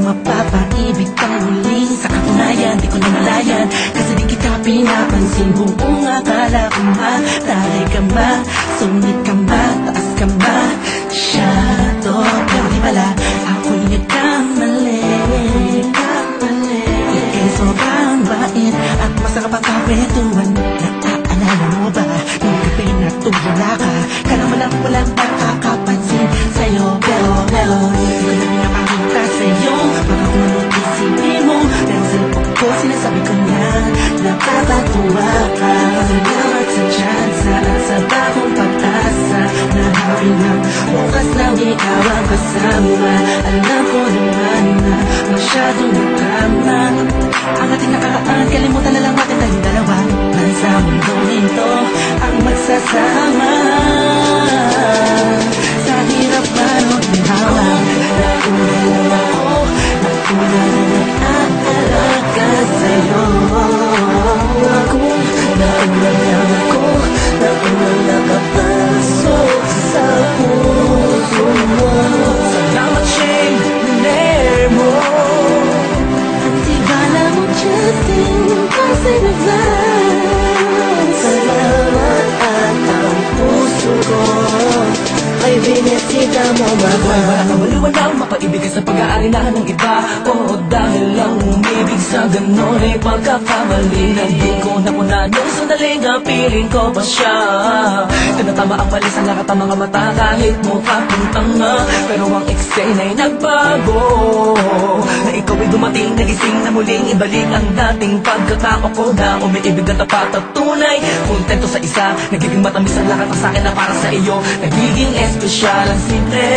mapapaibig pang muli. Sa katunayan, di ko namalayan, kasi di kita pinapansin. Buong akala ko mataray ka ma, sungit ka ma, taas ka ma, shadow. Pero di pala, ako'y nagkamali. Sobrang bait at masarap ang kakwentuhan. Naaalala mo ba nung gabi na tulala ka? Kala mo lang walang nakakapansin sa'yo. Pero hindi ko na pinapakita sa'yo. Baka kung ano't isipin mo, pero sa loob ko sinasabi ko na nakakatuwa ka. Salamat sa tsansa at sa bagong pag-asa na hawin ng bukas lang ikaw ang kasama. Alam ko naman na masyadong nakama ang ating nakaraan, kalimutan na lang natin tayong dalawa. Nasa mundong ito ang magsasama. Sa hirap man o ginawa, nauna ako, nauna na nag-aalaga sa'yo. Nauna lang ako, nauna nakapasok sa puso mo. Salamat siyang nilere mo. Justin, kasi naman salamat at ang puso ko ay binisita mo, mahal. Wala kang maliwanag, mapaibig ka sa pag-aarinahan ng iba. O dahil lang umibig sa ganon ay pagkakamali na di ko nakunan yung sandaling na piling ko pa siya. Tinatama ang mali sa lahat ng mga mata kahit mukha kong tanga. Pero ang eksena ay nagbago, na ikaw ay dumating, nagising na muling ibalik ang dating pagkatao ko na umiibig at tapat at tunay. Kontento sa isa, nagiging matamis ang lahat ng sakin na para sa iyo. Nagiging espesyal ang simple.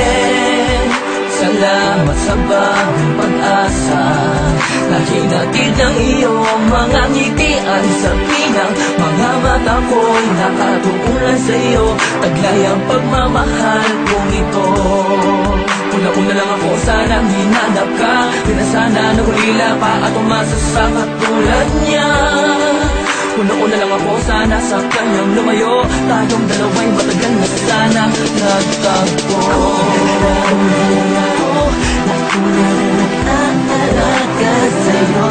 Salamat sa bagong pag-asa na hinatid ng iyong mga ngitian sa pinang mga mata ko'y nakatuunan sa iyo. Taglay ang pagmamahal kong ito. Una-una lang ako, sanang hinanap ka. Di na sana nahulila pa at umasa sa katulad niya. Una-una lang ako, sana sa kanyang lumayo. Tayong dalawa'y matagal na sana nagtagpo. Nauna na nag-aalaga sa'yo.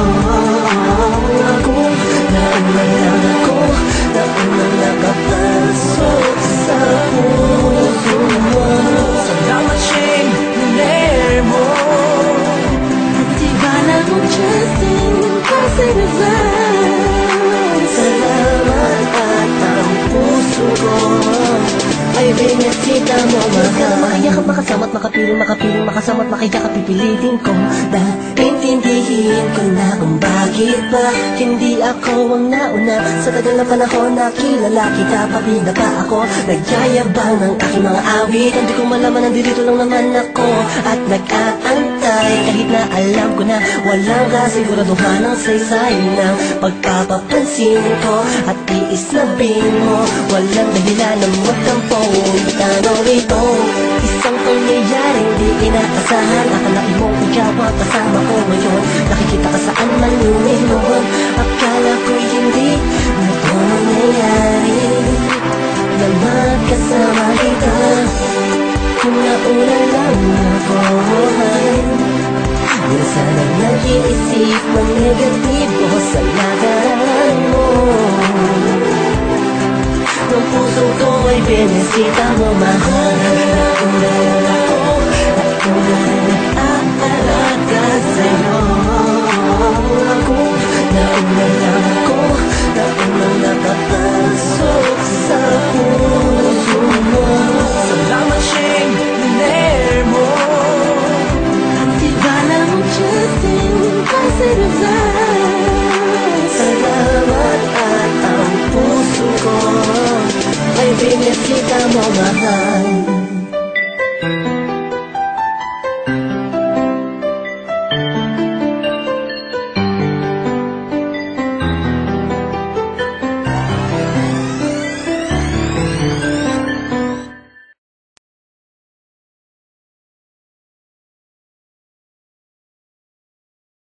Nauna lang ako, nauna nakapasok sa puso mo. Salamat siyang nilere mo. Di ba na mo, Justin, kasi naman salamat at ang puso ko ay binisita mo, mahal. Makayak at makasama at makapiling, makasama at makaiyak at pipilitin ko. Dahil intindihin ko na kung bakit ba hindi ako ang nauna. Sa tagal na panahon na kilala kita, pati na pa ako nagyayabang ng aking mga awit. Hindi ko malaman, nandito lang naman ako at nag-aantay. Kahit na alam ko na walang kasiguraduhan ng saysay ng pagpapapansin ko at tiis na mo. Walang dahilan na magtampo. Tanong ito, isang pangyayaring di inaasahan. Akalain mong ikaw ang kasama ko ngayon. Nakikita ka saan man lumiluhon. Akala ko'y hindi na ito mangyayari na magkasama kita. Kung nauna lang ako, di na sana nag-iisip ng negatibo sa lagaran mo. Ang puso ko ay binisita mo, mahal.